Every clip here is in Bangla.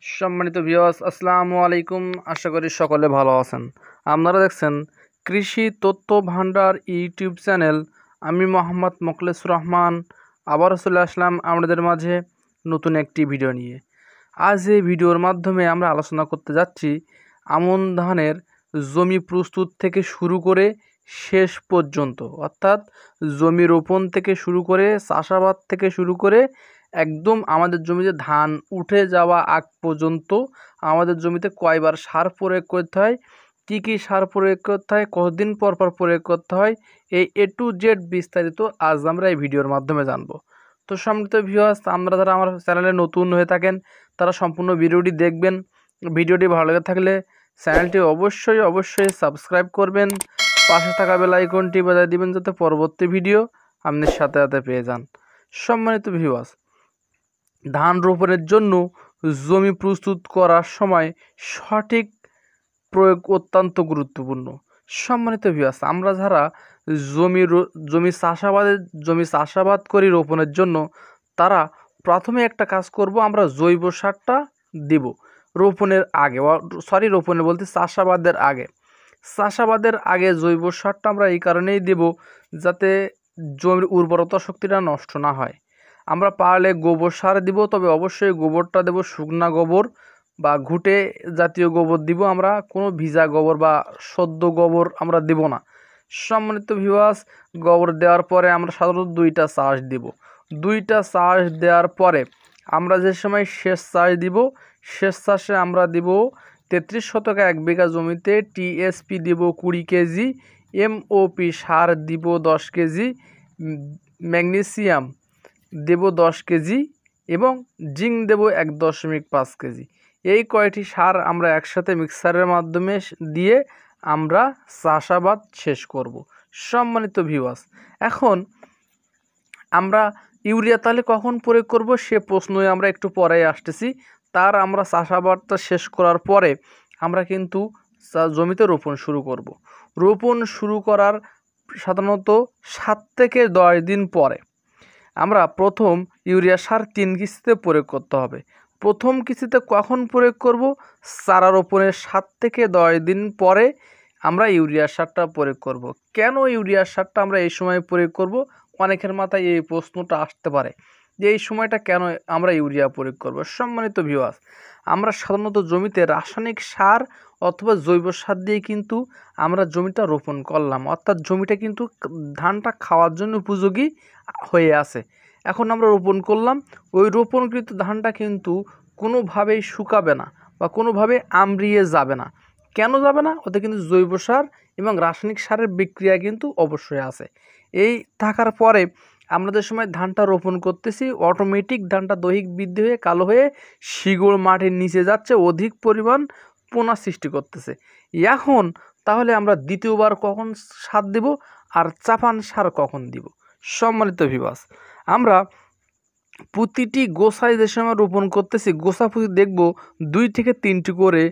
সম্মানিত ভিউয়ার্স, আসসালামু আলাইকুম। আশা করি সকলে ভালো আছেন। আপনারা দেখছেন কৃষি তথ্য ভান্ডার ইউটিউব চ্যানেল। আমি মোহাম্মদ মোখলেসুর রহমান আবারও চলে আসলাম আপনাদের মাঝে নতুন একটি ভিডিও নিয়ে। আজ এই ভিডিওর মাধ্যমে আমরা আলোচনা করতে যাচ্ছি আমন ধানের জমি প্রস্তুত থেকে শুরু করে শেষ পর্যন্ত, অর্থাৎ জমি রোপণ থেকে শুরু করে চাষাবাদ থেকে শুরু করে একদম আমাদের জমিতে ধান উঠে যাওয়া আগ পর্যন্ত আমাদের জমিতে কয়বার সার প্রয়োগ করতে হয়, কী কী সার প্রয়োগ করতে হয়, কতদিন পর পর প্রয়োগ করতে হয়, এই A to Z বিস্তারিত আজ আমরা এই ভিডিওর মাধ্যমে জানবো। তো সম্মানিত ভিউয়ার্স, আমরা যারা আমার চ্যানেলে নতুন হয়ে থাকেন তারা সম্পূর্ণ ভিডিওটি দেখবেন। ভিডিওটি ভালো লেগে থাকলে চ্যানেলটি অবশ্যই সাবস্ক্রাইব করবেন, পাশে থাকা বেল আইকনটি বাজিয়ে দিবেন যাতে পরবর্তী ভিডিও আপনি সাথে সাথে পেয়ে যান। সম্মানিত ভিউয়ার্স, ধান রোপণের জন্য জমি প্রস্তুত করার সময় সঠিক প্রয়োগ অত্যন্ত গুরুত্বপূর্ণ। সম্মানিত ভিউয়ার্স, আমরা যারা জমি চাষাবাদ করি রোপণের জন্য, তারা প্রথমে একটা কাজ করব, আমরা জৈব সারটা দিব রোপণের আগে, চাষাবাদের আগে জৈব সারটা আমরা এই কারণেই দেব যাতে জমির উর্বরতা শক্তিটা নষ্ট না হয়। আমরা পারলে গোবর সার দিব, তবে অবশ্যই গোবরটা দেব শুকনা গোবর বা ঘুটে জাতীয় গোবর দিব। আমরা কোনো ভিজা গোবর বা সদ্য গোবর আমরা দেব না। সম্মানিত ভিউয়ার্স, গোবর দেওয়ার পরে আমরা সাধারণত 2টা চাষ দিব। 2টা চাষ দেওয়ার পরে আমরা যে সময় শেষ চাষ দিব, শেষ চাষে আমরা দিব 33 শতকে 1 বিঘা জমিতে টিএসপি দিব 20 কেজি, এমওপি সার দিব 10 কেজি, ম্যাগনেসিয়াম দেব 10 কেজি এবং জিঙ্ক দেব 1.5 কেজি। এই কয়টি সার আমরা একসাথে মিক্সারের মাধ্যমে দিয়ে আমরা চাষাবাদ শেষ করব। সম্মানিত ভিউয়ার্স, এখন আমরা ইউরিয়া তাহলে কখন প্রয়োগ করব সে প্রশ্নই আমরা একটু পরে আসতেছি। আমরা চাষাবাদটা শেষ করার পরে আমরা কিন্তু জমিতে রোপণ শুরু করব। রোপণ শুরু করার সাধারণত 7 থেকে 10 দিন পরে আমরা প্রথম ইউরিয়া সার 3 কিস্তিতে প্রয়োগ করতে হবে। প্রথম কিস্তিতে কখন প্রয়োগ করব? চারা রোপণের 7 থেকে 10 দিন পরে আমরা ইউরিয়া সারটা প্রয়োগ করব। কেন ইউরিয়া সারটা আমরা এই সময় প্রয়োগ করব? অনেকের মাথায় এই প্রশ্নটা আসতে পারে যে এই সময়টা কেন আমরা ইউরিয়া প্রয়োগ করব। সম্মানিত ভিউয়ার্স, আমরা সাধারণত জমিতে রাসায়নিক সার অথবা জৈব সার দিয়ে কিন্তু আমরা জমিটা রোপণ করলাম, অর্থাৎ জমিটা কিন্তু ধানটা খাওয়ার জন্য উপযোগী হয়ে আছে। এখন আমরা রোপণ করলাম, ওই রোপণকৃত ধানটা কিন্তু কোনোভাবেই শুকাবে না বা কোনোভাবে আমড়িয়ে যাবে না। কেন যাবে না? ওতে কিন্তু জৈব সার এবং রাসায়নিক সারের বিক্রিয়া কিন্তু অবশ্যই আছে। এই থাকার পরে আমরা যে সময় ধানটা রোপণ করতেছি, অটোমেটিক ধানটা দৈহিক বৃদ্ধি হয়ে কালো হয়ে শিকড় মাটির নিচে যাচ্ছে, অধিক পরিমাণ পোনা সৃষ্টি করতেছে। এখন তাহলে আমরা দ্বিতীয়বার কখন সার দিব আর চাপান সার কখন দিব? সম্মানিত ভিউয়ার্স, আমরা প্রতিটি গোছায় যে সময় রোপণ করতেছি, গোছা প্রতি দেখব 2 থেকে 3টি করে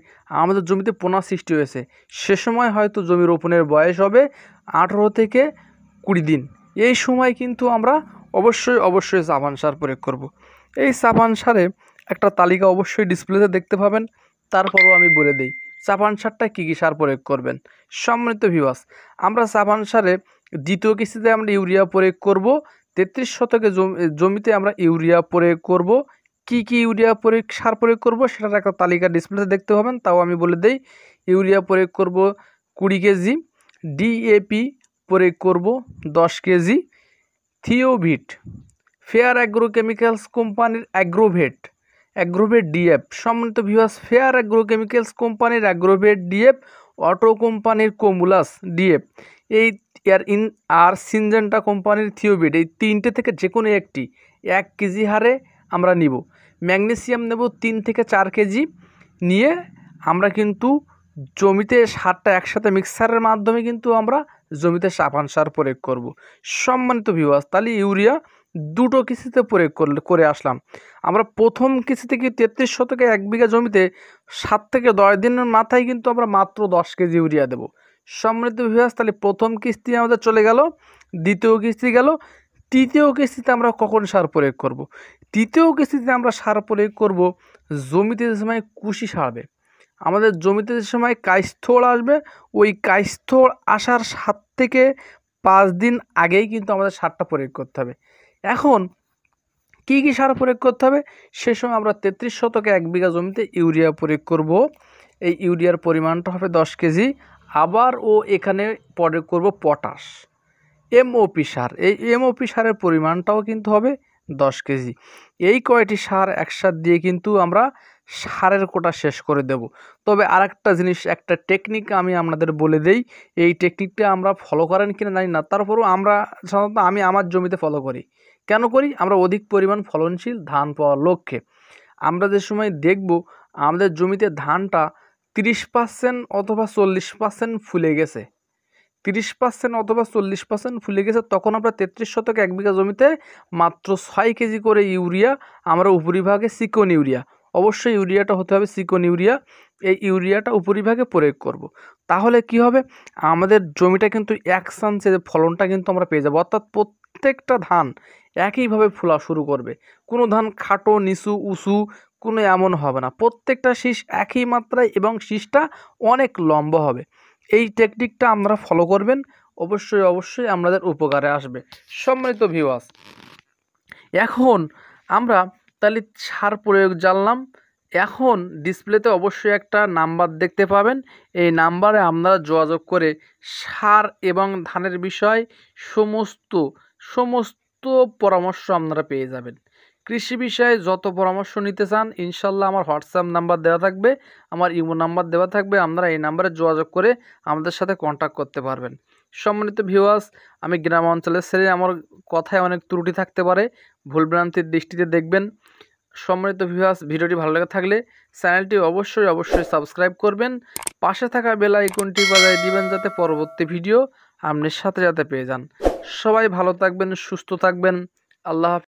আমাদের জমিতে পোনা সৃষ্টি হয়েছে। সে সময় হয়তো জমি রোপণের বয়স হবে 18 থেকে 20 দিন। এই সময় কিন্তু আমরা অবশ্যই চাপান সার প্রয়োগ করব। এই চাপান সারে একটা তালিকা অবশ্যই ডিসপ্লেতে দেখতে পাবেন, তারপরও আমি বলে দিই চাপান সারটা কী কী সার প্রয়োগ করবেন। সম্মানিত ভিউয়ার্স, আমরা চাপান সারে দ্বিতীয় কিস্তিতে আমরা ইউরিয়া প্রয়োগ করব। 33 শতকে জমিতে আমরা ইউরিয়া প্রয়োগ করব। কি ইউরিয়া সার প্রয়োগ করব সেটার একটা তালিকা ডিসপ্লেতে দেখতে পাবেন, তাও আমি বলে দেই। ইউরিয়া প্রয়োগ করব 20 কেজি, ডিএপি প্রয়োগ করব 10 কেজি, থিওভিট, ফেয়ার অ্যাগ্রোকেমিক্যালস কোম্পানির অ্যাগ্রোভেট ডিএফ। সম্মানিত ভিউয়ার্স, ফেয়ার অ্যাগ্রোকেমিক্যালস কোম্পানির অ্যাগ্রোভেট ডিএফ, অটো কোম্পানির কোমুলাস ডিএফ, আর সিনজেন্টা কোম্পানির থিওভিট, এই 3টে থেকে যে কোনো একটি 1 কেজি হারে আমরা নিব। ম্যাগনেসিয়াম নেব 3 থেকে 4 কেজি নিয়ে আমরা কিন্তু জমিতে সারটা একসাথে মিক্সারের মাধ্যমে কিন্তু আমরা জমিতে চাপান সার প্রয়োগ করব। সম্মানিত ভিউয়ার্স, তাহলে ইউরিয়া 2টো কিস্তিতে প্রয়োগ করে আসলাম। আমরা প্রথম কিস্তিতে কি 33 শতকে 1 বিঘা জমিতে 7 থেকে 10 দিনের মাথায় কিন্তু আমরা মাত্র 10 কেজি ইউরিয়া দেব। সম্মানিত ভিউয়ার্স, তাহলে প্রথম কিস্তি আমাদের চলে গেল, দ্বিতীয় কিস্তি গেল, তৃতীয় কিস্তিতে আমরা কখন সার প্রয়োগ করব? দ্বিতীয় কিস্তিতে আমরা সার প্রয়োগ করব জমিতে যে সময় কুশি ছাড়বে। আমাদের জমিতে যে সময় কাইস্থল আসবে, ওই কাইস্থল আসার 7 থেকে 5 দিন আগেই কিন্তু আমাদের সারটা প্রয়োগ করতে হবে। এখন কি কি সার প্রয়োগ করতে হবে? সে সময় আমরা 33 শতকে 1 বিঘা জমিতে ইউরিয়া প্রয়োগ করব। এই ইউরিয়ার পরিমাণটা হবে 10 কেজি। আবার এখানে প্রয়োগ করব পটাশ, এমওপি সার। এই এমওপি সারের পরিমাণটাও কিন্তু হবে 10 কেজি। এই কয়টি সার একসাথে দিয়ে কিন্তু আমরা সারের কোটা শেষ করে দেব। তবে আরেকটা জিনিস, একটা টেকনিক আমি আপনাদের বলে দেই। এই টেকনিকটা আমরা ফলো করেন কিনা জানি না, তারপরেও আমরা সাধারণত আমি আমার জমিতে ফলো করি। কেন করি? আমরা অধিক পরিমাণ ফলনশীল ধান পাওয়ার লক্ষ্যে। আমরা যে সময় দেখব আমাদের জমিতে ধানটা 30% অথবা 40% ফুলে গেছে, 30% অথবা 40% ফুলে গেছে, তখন আমরা 33 শতকে 1 বিঘা জমিতে মাত্র 6 কেজি করে ইউরিয়া আমরা উপরিভাগে চিকন ইউরিয়া, অবশ্যই ইউরিয়াটা হতে হবে চিকন ইউরিয়া, এই ইউরিয়াটা উপরিভাগে প্রয়োগ করব। তাহলে কি হবে? আমাদের জমিটা কিন্তু এক চান্সে ফলনটা কিন্তু আমরা পেয়ে যাব। অর্থাৎ প্রত্যেকটা ধান একইভাবে ফোলা শুরু করবে। কোনো ধান খাটো, নিচু, উঁচু কোনো এমন হবে না। প্রত্যেকটা শীষ একই মাত্রায় এবং শীষটা অনেক লম্বা হবে। এই টেকনিকটা আপনারা ফলো করবেন, অবশ্যই অবশ্যই আপনাদের উপকারে আসবে। সম্মানিত ভিউয়ার্স, এখন আমরা তাহলে সার প্রয়োগ জানলাম। এখন ডিসপ্লেতে অবশ্যই একটা নাম্বার দেখতে পাবেন, এই নাম্বারে আপনারা যোগাযোগ করে সার এবং ধানের বিষয় সমস্ত পরামর্শ আপনারা পেয়ে যাবেন। কৃষি বিষয়ে যত পরামর্শ নিতে চান ইনশাল্লাহ আমার হোয়াটসঅ্যাপ নাম্বার দেওয়া থাকবে, আমার ইমো নাম্বার দেওয়া থাকবে, আপনারা এই নাম্বারে যোগাযোগ করে আমাদের সাথে কন্ট্যাক্ট করতে পারবেন। সম্মানিত ভিউয়ার্স, আমি গ্রাম অঞ্চলের ছেলে, আমার কথায় অনেক ত্রুটি থাকতে পারে, ভুলভ্রান্তির দৃষ্টিতে দেখবেন। সম্মানিত ভিউয়ার্স, ভিডিওটি ভালো লেগে থাকলে চ্যানেলটি অবশ্যই সাবস্ক্রাইব করবেন, পাশে থাকা বেল আইকনটি বাজিয়ে দিবেন যাতে পরবর্তী ভিডিও আপনার সাথে পেয়ে যান। সবাই ভালো থাকবেন, সুস্থ থাকবেন। আল্লাহ হাফেজ।